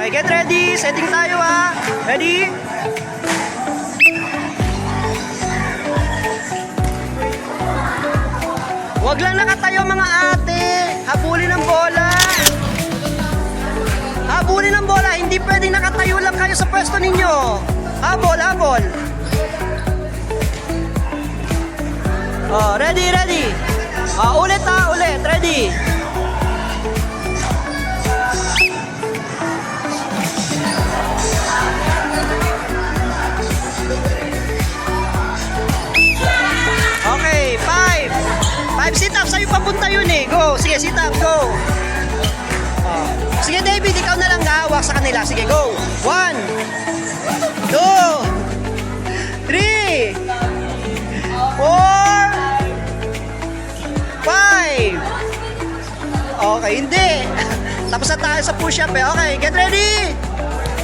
Okay, get ready. Setting tayo ha. Ready? Huwag lang nakatayo mga ate. Habulin ang bola. Habulin ang bola. Hindi pwedeng nakatayo lang kayo sa pwesto ninyo. Habol, habol. Oh, ready, ready. Ulit ha, ulit. Ready. Okay, 5 sit-ups. Sa'yo papunta yun eh. Go. Sige, sit-up. Go. Sige, David. Ikaw na lang gahawak sa kanila. Sige, go. 1, 2, 3, 4, 5. Okay, hindi. Tapos na tayo sa push-up eh. Okay, get ready.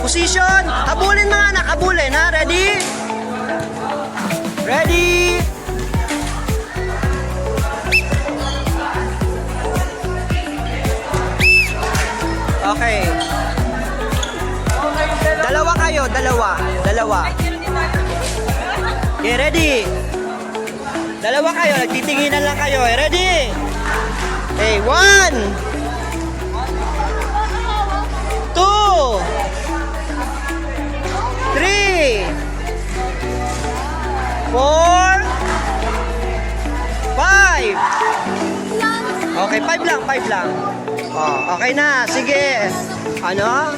Position. Habulin mga anak. Habulin ha. Ready? Ready? Okay. Dalawa kayo, dalawa. Okay, ready? Dalawa kayo, nagtitinginan lang kayo. Ready? Okay, 1, 2, 3, 4, 5. Okay, 5 lang. Oh, okay na. Sige. Ano?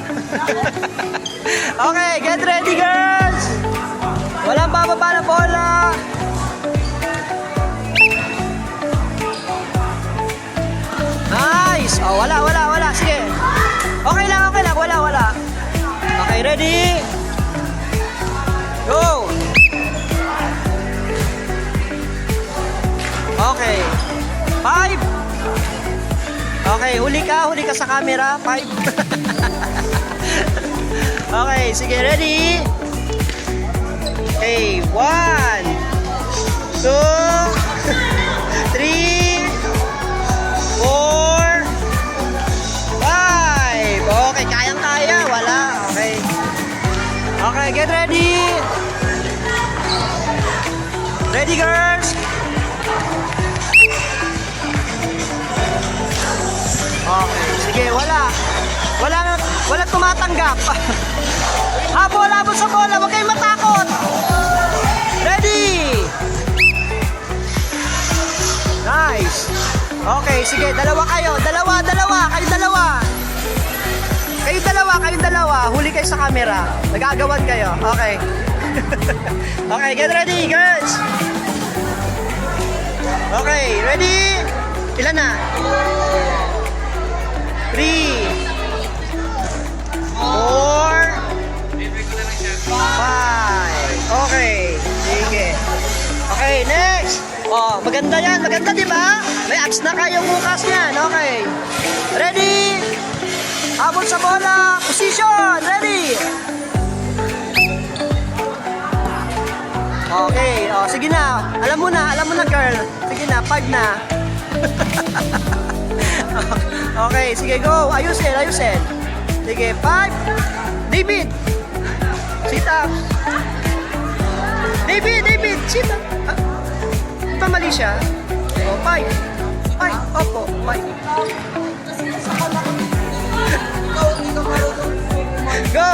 Okay, get ready, girls. Walang bababa na bola. Nice. Oh, wala. Sige. Okay lang. Wala. Okay, ready? Go. Okay. 5. Okay, huli ka sa camera. 5. Okay, sige, ready? Okay, 1, 2, 3, 4, 5. Okay, kayang-kaya. Wala. Okay. Okay, get ready. Ready, girls? Okay, sige, wala tumatanggap. Habol sa bola, huwag kayong matakot. Ready? Nice. Okay, sige, dalawa kayo, kayong dalawa. Huli kayo sa camera. Nagagawan kayo. Okay. Okay, get ready, girls. Okay, ready? Ilan na? 3, 4, 5. Okay. Sige. Okay, next. Oh, maganda yan. Maganda, di ba? May abs na kayong bukas yan. Okay. Ready? Habol sa bola. Position. Ready? Okay. Oh, sige na. Alam mo na, girl. Sige na, 5 na. Okay, sige, go. Ayusin. Sige, 5. David. Sit up. David, sit up. Ito mali siya. Oh, 5. Opo, 5. Go.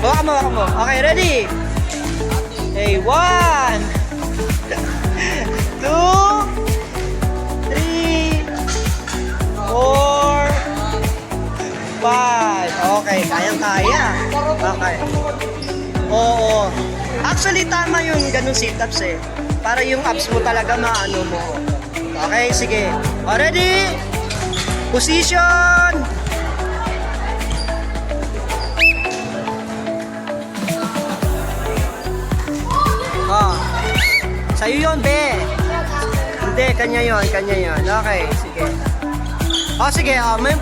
Hawakan mo. Okay, ready? Okay, 1, 2, 3, 4, 5. Okay, kayang-kaya. Okay. Oo. Actually, tama yung ganun sit-ups eh. Para yung abs mo talaga maano mo. Okay, sige. Ready? Position. Sa'yo yun, be. Hindi, kanya yun. Okay, sige. Sige, may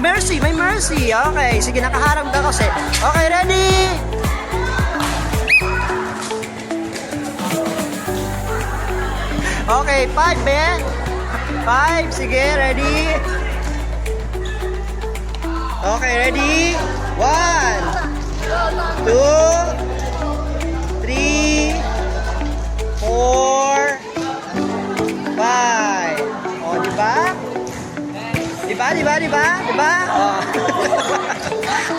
mercy. Okay, sige, nakaharap ka kasi. Okay, ready? Okay, 5, be. 5, sige, ready? Okay, ready? 1, 2, 3, 4, 5. O, di ba? Di ba? Oh.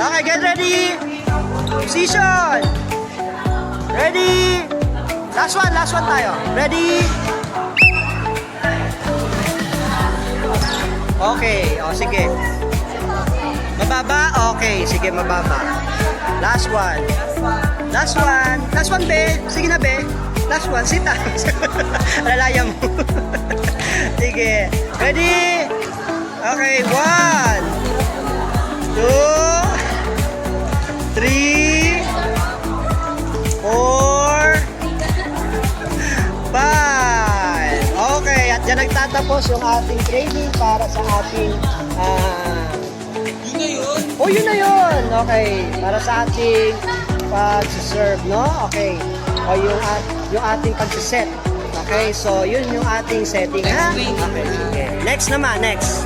Okay, get ready. Position. Ready. Last one tayo. Ready. Okay, o sige. Mababa? Okay, sige, mababa. Last one, be. Sige na, be. Last one, sit down. Alalaya mo. Sige. Ready? Okay, 1, 2, 3, 4, 5. Okay, at dyan nagtatapos yung ating training para sa ating Yun na yun. oh, yun na yun. Okay, para sa ating pag-serve, no? Okay. O yung ating pag-set. Okay, so yun yung ating setting, ha? Okay, sige. Next naman, next.